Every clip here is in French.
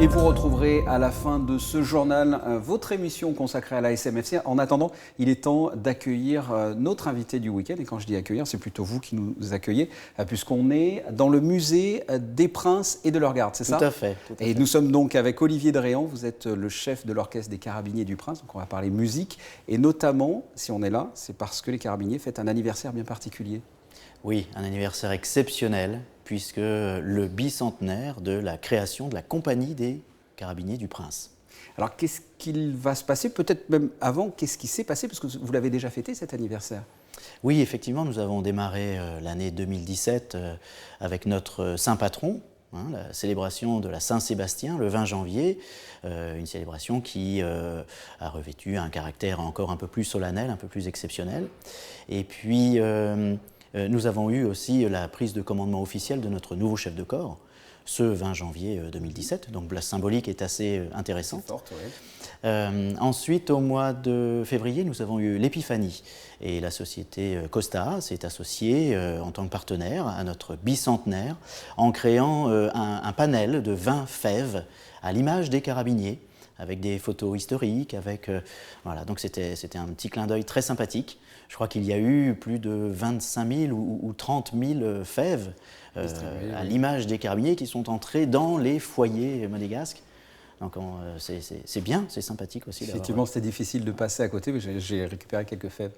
Et vous retrouverez à la fin de ce journal votre émission consacrée à la SMFC. En attendant, il est temps d'accueillir notre invité du week-end. Et quand je dis accueillir, c'est plutôt vous qui nous accueillez, puisqu'on est dans le musée des Princes et de leur garde, c'est ça? Tout à fait. Et nous sommes donc avec Olivier Dréan. Vous êtes le chef de l'orchestre des Carabiniers du Prince. Donc on va parler musique. Et notamment, si on est là, c'est parce que les Carabiniers fêtent un anniversaire bien particulier. Oui, un anniversaire exceptionnel, puisque le bicentenaire de la création de la Compagnie des Carabiniers du Prince. Alors qu'est-ce qu'il va se passer? Peut-être même avant, qu'est-ce qui s'est passé? Parce que vous l'avez déjà fêté cet anniversaire. Oui, effectivement, nous avons démarré l'année 2017 avec notre saint patron, la célébration de la Saint-Sébastien le 20 janvier, une célébration qui a revêtu un caractère encore un peu plus solennel, un peu plus exceptionnel. Et puis, nous avons eu aussi la prise de commandement officielle de notre nouveau chef de corps, ce 20 janvier 2017, donc la symbolique est assez intéressante. Forte, oui. Ensuite, au mois de février, nous avons eu l'Épiphanie et la société Costa s'est associée en tant que partenaire à notre bicentenaire en créant un panel de 20 fèves à l'image des Carabiniers, avec des photos historiques, voilà, donc c'était un petit clin d'œil très sympathique. Je crois qu'il y a eu plus de 25 000 ou 30 000 fèves à l'image des Carabiniers qui sont entrés dans les foyers monégasques. Donc c'est bien, c'est sympathique aussi. Effectivement, c'était difficile de passer à côté, mais j'ai récupéré quelques fèves.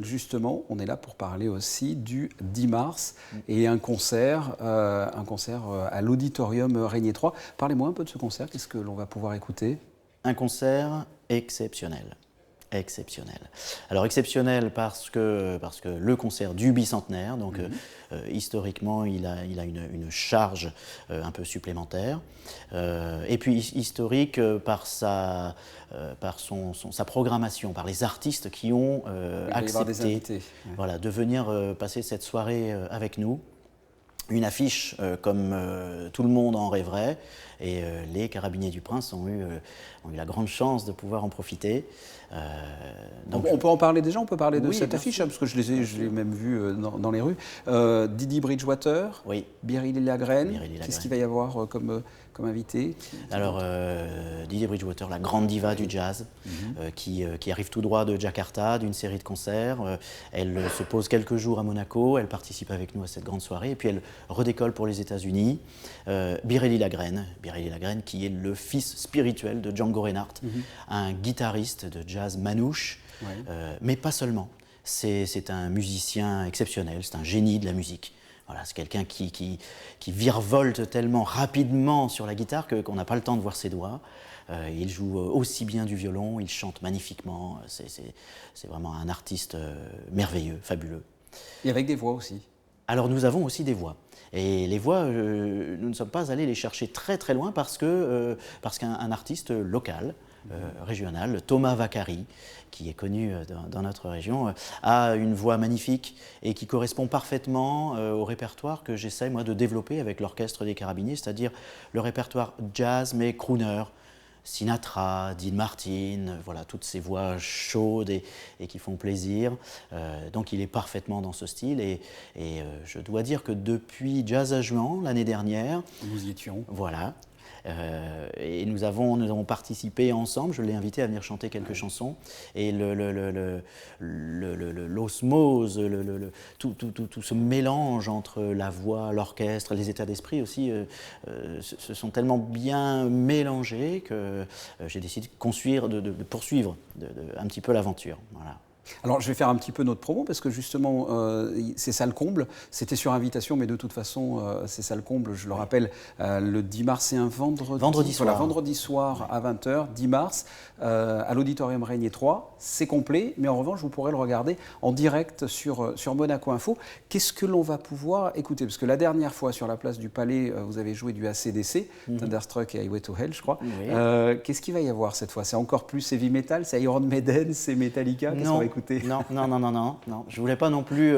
Justement, on est là pour parler aussi du 10 mars et un concert à l'Auditorium Régnier 3. Parlez-moi un peu de ce concert, qu'est-ce que l'on va pouvoir écouter? Un concert exceptionnel. Exceptionnel. Alors exceptionnel parce que le concert du bicentenaire, donc historiquement il a une charge un peu supplémentaire, et puis historique par sa programmation, par les artistes qui ont accepté voilà, de venir passer cette soirée avec nous. Une affiche comme tout le monde en rêverait, et les Carabiniers du Prince ont eu la grande chance de pouvoir en profiter. Donc on peut en parler déjà, on peut parler de cette affiche, sûr. Parce que je l'ai même vue dans les rues. Didi Bridgewater, oui. Biréli Lagrène, qu'est-ce qu'il va y avoir comme invité? Alors Didi Bridgewater, la grande diva du jazz, qui arrive tout droit de Jakarta, d'une série de concerts. Elle se pose quelques jours à Monaco, elle participe avec nous à cette grande soirée, et puis elle redécolle pour les États-Unis. Biréli Lagrène qui est le fils spirituel de Django Reinhardt, un guitariste de jazz manouche, mais pas seulement. C'est un musicien exceptionnel, c'est un génie de la musique. Voilà, c'est quelqu'un qui virevolte tellement rapidement sur la guitare qu'on n'a pas le temps de voir ses doigts. Il joue aussi bien du violon, il chante magnifiquement. C'est vraiment un artiste merveilleux, fabuleux. Et avec des voix aussi. Alors nous avons aussi des voix. Et les voix, nous ne sommes pas allés les chercher très très loin parce qu'un artiste local, régional, Thomas Vakari, qui est connu dans notre région, a une voix magnifique et qui correspond parfaitement au répertoire que j'essaie moi de développer avec l'orchestre des Carabiniers, c'est-à-dire le répertoire jazz mais crooner. Sinatra, Dean Martin, voilà, toutes ces voix chaudes et qui font plaisir. Donc il est parfaitement dans ce style et je dois dire que depuis Jazz à Juan, l'année dernière... Nous y étions. Voilà. Et nous avons participé ensemble, je l'ai invité à venir chanter quelques chansons, et l'osmose, tout ce mélange entre la voix, l'orchestre, les états d'esprit aussi, se sont tellement bien mélangés que j'ai décidé de poursuivre un petit peu l'aventure. Voilà. Alors je vais faire un petit peu notre promo parce que justement c'est ça le comble, c'était sur invitation mais de toute façon c'est ça le comble, je le rappelle, le 10 mars c'est un vendredi soir, voilà, vendredi soir à 20h, 10 mars à l'Auditorium Régnier 3, c'est complet mais en revanche vous pourrez le regarder en direct sur Monaco Info. Qu'est-ce que l'on va pouvoir écouter? Parce que la dernière fois sur la place du Palais vous avez joué du AC/DC, Thunderstruck et Highway to Hell je crois. Qu'est-ce qu'il va y avoir cette fois? C'est encore plus heavy metal, c'est Iron Maiden, c'est Metallica? Qu'est-ce qu'on va écouter? Non, je voulais pas non plus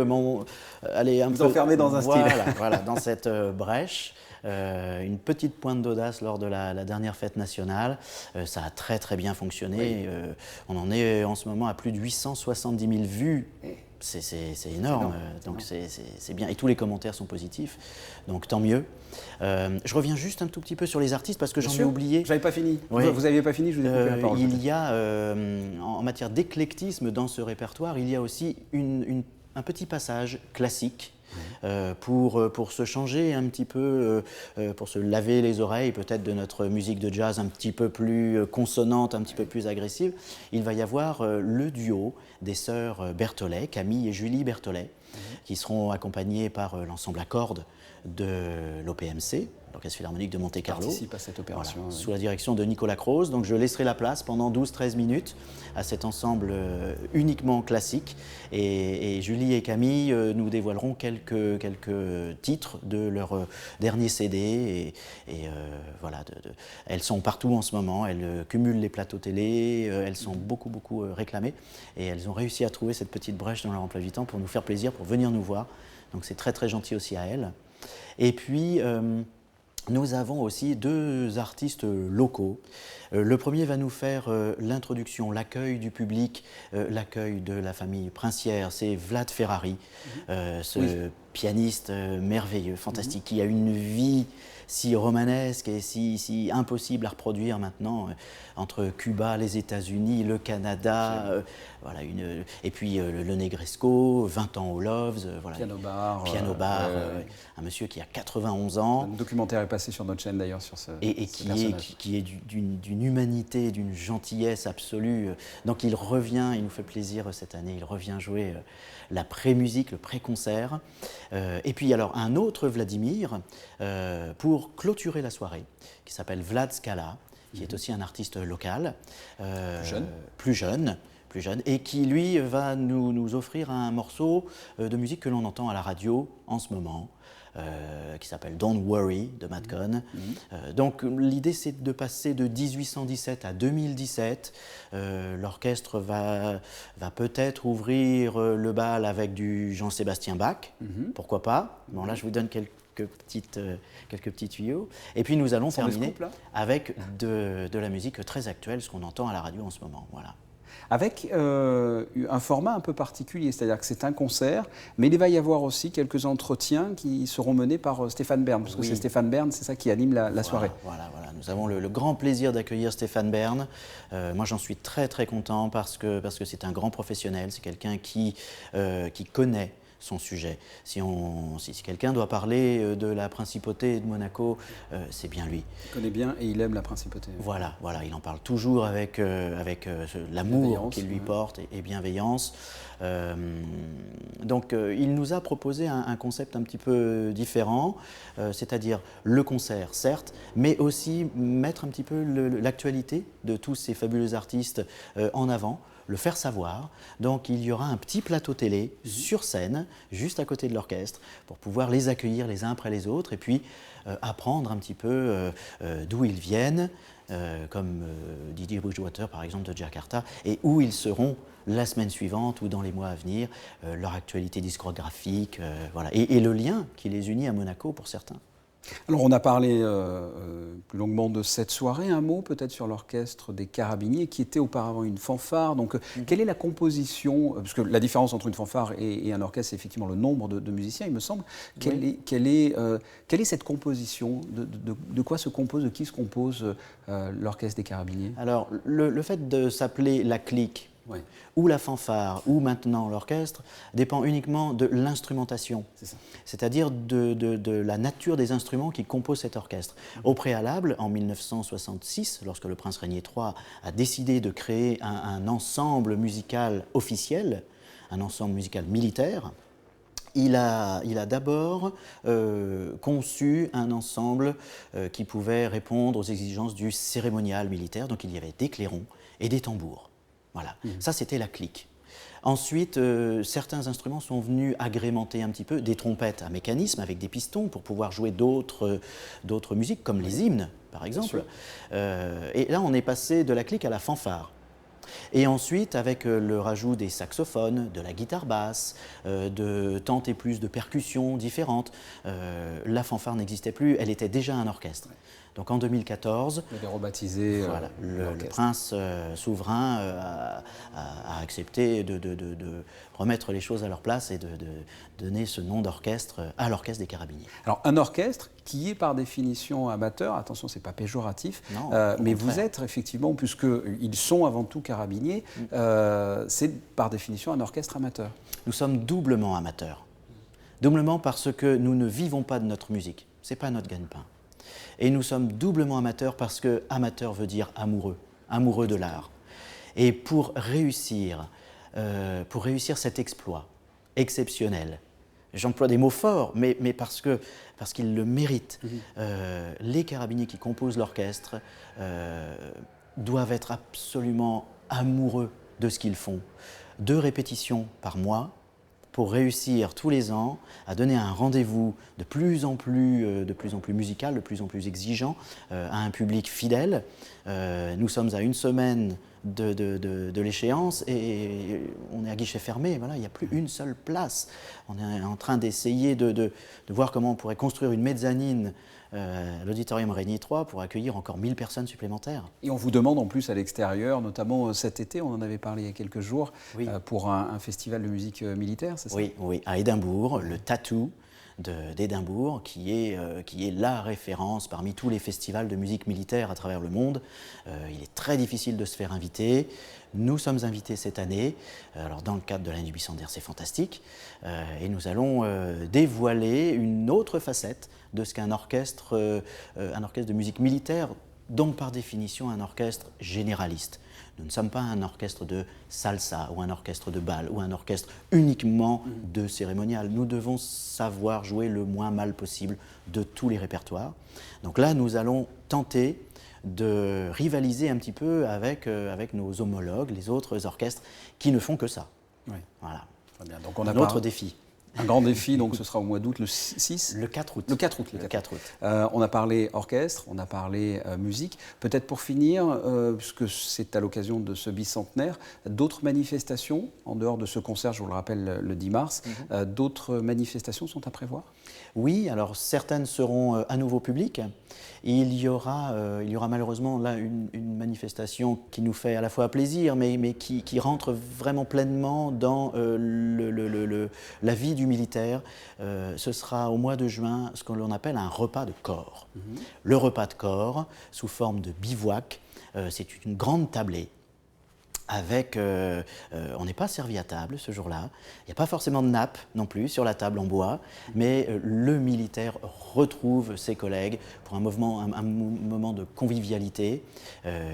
aller un peu enfermer dans un style. Voilà, dans cette brèche. Une petite pointe d'audace lors de la dernière fête nationale. Ça a très très bien fonctionné. On en est en ce moment à plus de 870 000 vues C'est énorme, donc c'est bien. Et tous les commentaires sont positifs, donc tant mieux. Je reviens juste un tout petit peu sur les artistes parce que j'en ai oublié. J'avais pas fini. Ouais. Vous n'aviez pas fini, je vous ai coupé la parole. Il y a, en matière d'éclectisme dans ce répertoire, il y a aussi un petit passage classique. Pour se changer un petit peu, pour se laver les oreilles peut-être de notre musique de jazz un petit peu plus consonante, un petit peu plus agressive, il va y avoir le duo des sœurs Berthollet, Camille et Julie Berthollet, qui seront accompagnées par l'ensemble à cordes de l'OPMC, l'Orchestre Philharmonique de Monte-Carlo. Participe à cette opération. Voilà, sous la direction de Nicolas Croze. Donc je laisserai la place pendant 12-13 minutes à cet ensemble uniquement classique. Et Julie et Camille nous dévoileront quelques titres de leur dernier CD. Voilà, elles sont partout en ce moment. Elles cumulent les plateaux télé. Elles sont beaucoup réclamées. Et elles ont réussi à trouver cette petite brèche dans leur emploi du temps pour nous faire plaisir, pour venir nous voir. Donc c'est très gentil aussi à elles. Et puis, nous avons aussi 2 artistes locaux. Le premier va nous faire l'introduction, l'accueil du public, l'accueil de la famille princière. C'est Vlad Ferrari, ce pianiste merveilleux, fantastique, qui a une vie si romanesque et si impossible à reproduire maintenant entre Cuba, les États-Unis, le Canada, voilà, et puis le Negresco, 20 ans au Loves, voilà, Piano Bar, un monsieur qui a 91 ans. Un documentaire est passé sur notre chaîne d'ailleurs sur ce qui est d'une humanité, d'une gentillesse absolue. Donc il revient, il nous fait plaisir cette année, il revient jouer la pré-musique, le pré-concert. Et puis alors un autre Vladimir pour clôturer la soirée, qui s'appelle Vlad Scala, qui est aussi un artiste local, plus jeune, et qui lui va nous offrir un morceau de musique que l'on entend à la radio en ce moment, qui s'appelle Don't Worry de Matt Cohn. Donc l'idée c'est de passer de 1817 à 2017. L'orchestre va peut-être ouvrir le bal avec du Jean-Sébastien Bach, pourquoi pas. Bon là je vous donne quelques petits tuyaux. Et puis nous allons terminer avec de la musique très actuelle, ce qu'on entend à la radio en ce moment. Voilà. Avec un format un peu particulier, c'est-à-dire que c'est un concert, mais il va y avoir aussi quelques entretiens qui seront menés par Stéphane Bern, parce que c'est Stéphane Bern, c'est ça qui anime la soirée. Voilà. Nous avons le grand plaisir d'accueillir Stéphane Bern. Moi, j'en suis très content parce que c'est un grand professionnel, c'est quelqu'un qui connaît son sujet. Si quelqu'un doit parler de la principauté de Monaco, c'est bien lui. Il connaît bien et il aime la principauté. Voilà, il en parle toujours avec l'amour qu'il lui porte et bienveillance. Donc il nous a proposé un concept un petit peu différent, c'est-à-dire le concert, certes, mais aussi mettre un petit peu l'actualité de tous ces fabuleux artistes en avant, le faire savoir. Donc il y aura un petit plateau télé sur scène, juste à côté de l'orchestre, pour pouvoir les accueillir les uns après les autres et puis apprendre un petit peu d'où ils viennent, comme Didier Bridgewater par exemple de Jakarta, et où ils seront la semaine suivante ou dans les mois à venir, leur actualité discographique, voilà. Et le lien qui les unit à Monaco pour certains. Alors on a parlé plus longuement de cette soirée, un mot peut-être sur l'orchestre des Carabiniers qui était auparavant une fanfare. Donc quelle est la composition, parce que la différence entre une fanfare et un orchestre c'est effectivement le nombre de musiciens il me semble. Quelle est cette composition, de quoi se compose, de qui se compose l'orchestre des Carabiniers? Alors le fait de s'appeler la clique, ou la fanfare, ou maintenant l'orchestre, dépend uniquement de l'instrumentation, c'est-à-dire de la nature des instruments qui composent cet orchestre. Au préalable, en 1966, lorsque le prince Régnier III a décidé de créer un ensemble musical officiel, un ensemble musical militaire, il a d'abord conçu un ensemble qui pouvait répondre aux exigences du cérémonial militaire, donc il y avait des clairons et des tambours. Voilà, ça c'était la clique. Ensuite, certains instruments sont venus agrémenter un petit peu des trompettes à mécanisme avec des pistons pour pouvoir jouer d'autres musiques, comme les hymnes par exemple. Et là, on est passé de la clique à la fanfare. Et ensuite, avec le rajout des saxophones, de la guitare basse, de tant et plus de percussions différentes, la fanfare n'existait plus, elle était déjà un orchestre. Donc en 2014, vous avez rebaptisé voilà, le prince souverain a accepté de remettre les choses à leur place et de donner ce nom d'orchestre à l'Orchestre des Carabiniers. Alors un orchestre qui est par définition amateur, attention, c'est pas péjoratif, non, mais vous êtes effectivement, puisqu'ils sont avant tout carabiniers, c'est par définition un orchestre amateur. Nous sommes doublement amateurs. Doublement parce que nous ne vivons pas de notre musique, c'est pas notre gagne-pain. Et nous sommes doublement amateurs parce que amateur veut dire amoureux, amoureux de l'art. Et pour réussir cet exploit exceptionnel, j'emploie des mots forts, mais parce qu'ils le méritent, les carabiniers qui composent l'orchestre doivent être absolument amoureux de ce qu'ils font. 2 répétitions par mois, pour réussir tous les ans à donner un rendez-vous de plus en plus musical, de plus en plus exigeant à un public fidèle. Nous sommes à 1 semaine de l'échéance et on est à guichet fermé, voilà, il n'y a plus une seule place. On est en train d'essayer de voir comment on pourrait construire une mezzanine à l'Auditorium Régnier 3 pour accueillir encore 1000 personnes supplémentaires. Et on vous demande en plus à l'extérieur, notamment cet été, on en avait parlé il y a quelques jours, oui. Pour un festival de musique militaire, c'est ça? Oui, à Édimbourg, le Tattoo d'Édimbourg, qui est la référence parmi tous les festivals de musique militaire à travers le monde. Il est très difficile de se faire inviter. Nous sommes invités cette année, alors dans le cadre de l'année du bicentenaire, c'est fantastique, et nous allons dévoiler une autre facette de ce qu'un orchestre de musique militaire, donc par définition un orchestre généraliste. Nous ne sommes pas un orchestre de salsa ou un orchestre de bal ou un orchestre uniquement de cérémonial. Nous devons savoir jouer le moins mal possible de tous les répertoires. Donc là, nous allons tenter de rivaliser un petit peu avec nos homologues, les autres orchestres qui ne font que ça. Oui. Voilà. Très bien. Donc on a un autre défi. Un grand défi, donc ce sera au mois d'août, le 6 ? Le 4 août. Le 4 août. On a parlé orchestre, on a parlé musique. Peut-être pour finir, puisque c'est à l'occasion de ce bicentenaire, d'autres manifestations, en dehors de ce concert, je vous le rappelle, le 10 mars, d'autres manifestations sont à prévoir ? Oui, alors certaines seront à nouveau publiques. Il y aura malheureusement là une manifestation qui nous fait à la fois plaisir, mais qui rentre vraiment pleinement dans la vie du militaire. Ce sera au mois de juin ce que l'on appelle un repas de corps. Le repas de corps, sous forme de bivouac, c'est une grande tablée. On n'est pas servi à table ce jour-là, il n'y a pas forcément de nappe non plus sur la table en bois, mais le militaire retrouve ses collègues pour un moment de convivialité.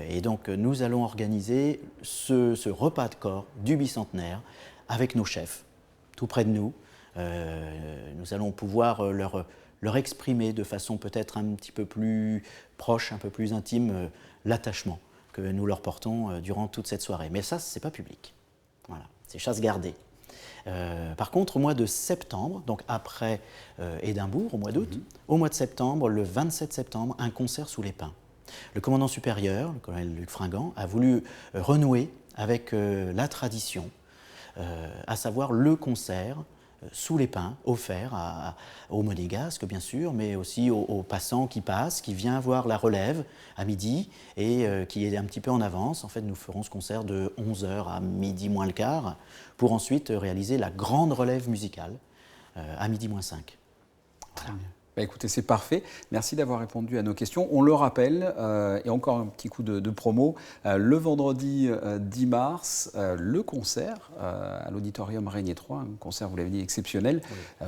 Et donc nous allons organiser ce repas de corps du bicentenaire avec nos chefs, tout près de nous. Nous allons pouvoir leur exprimer de façon peut-être un petit peu plus proche, un peu plus intime, l'attachement que nous leur portons durant toute cette soirée. Mais ça, ce n'est pas public. Voilà, c'est chasse gardée. Par contre, au mois de septembre, donc après Édimbourg, au mois d'août, au mois de septembre, le 27 septembre, un concert sous les pins. Le commandant supérieur, le colonel Luc Fringant, a voulu renouer avec la tradition, à savoir le concert sous les pins, offert aux monégasques bien sûr, mais aussi aux passants qui passent, qui viennent voir la relève à midi et qui est un petit peu en avance. En fait, nous ferons ce concert de 11h à midi moins le quart pour ensuite réaliser la grande relève musicale à midi moins 5. Voilà. Bah écoutez, c'est parfait. Merci d'avoir répondu à nos questions. On le rappelle, et encore un petit coup de promo, le vendredi 10 mars, le concert à l'Auditorium Régnier 3, un concert, vous l'avez dit, exceptionnel,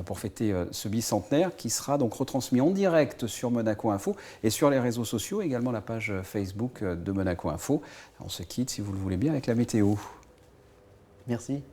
pour fêter ce bicentenaire, qui sera donc retransmis en direct sur Monaco Info et sur les réseaux sociaux, également la page Facebook de Monaco Info. On se quitte, si vous le voulez bien, avec la météo. Merci.